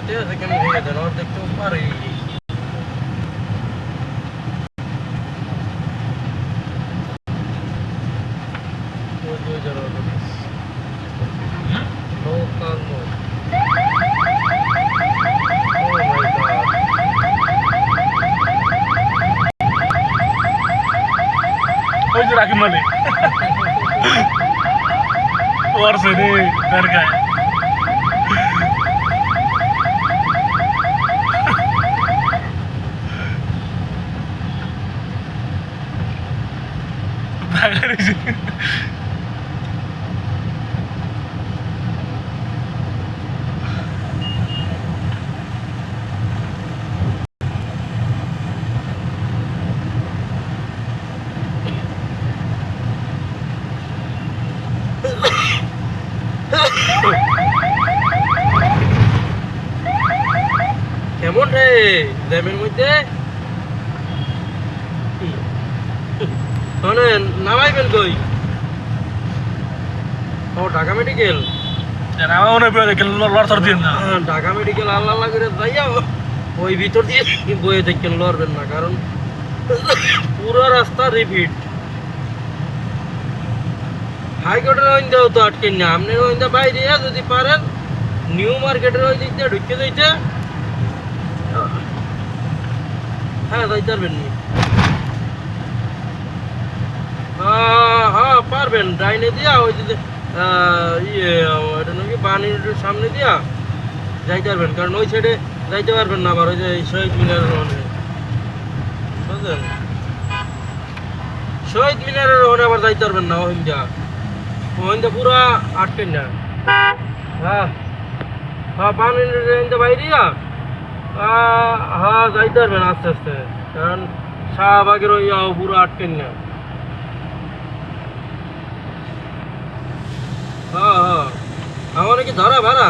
দেখতে আছে কেন ভেঙে দেন অর্ধেক তো পারে ওই যে রাকিব মালিক ওর সেরে তার গায়ে কেমন রে জ্যামের মধ্যে মানে নামাইবেন কই ও ঢাকা মেডিকেল আমার মনে হয় লড়তর দিন না ঢাকা মেডিকেল আল্লাহ আল্লাহ করে যাইয়া ওই ভিতর দিয়ে বয়ে দেখেন লড়বেন না কারণ পুরো রাস্তা রিপিট হাইকোর্টের ওইন্দাও তো আটকেন না আপনি ওইন্দা বাইরে যদি পারেন নিউ মার্কেটের ওই দিক দিয়ে ঢুকে যাইতে হ্যাঁ যাইতে পারবেন নি হ্যাঁ পারবেন ডাইনে দিয়া ওই যে এটা নাকি বাণীর সামনে দিয়া যাইতে পারবেন কারণ ওই সাইডে যাইতে পারবেন না আবার ওই যে শহীদ মিনারের ওখানে বুঝলেন শহীদ মিনারের ওখানে আবার যাইতে পারবেন না ওইন্দা পুরো আটকেন না হ্যাঁ হ্যাঁ বাণীর বাইরে হ্যাঁ যাইতে পারবেন আস্তে আস্তে কারণ শাহবাগের ওই পুরো আটকেন না হ্যাঁ হ্যাঁ আমার কি ধরা ভাড়া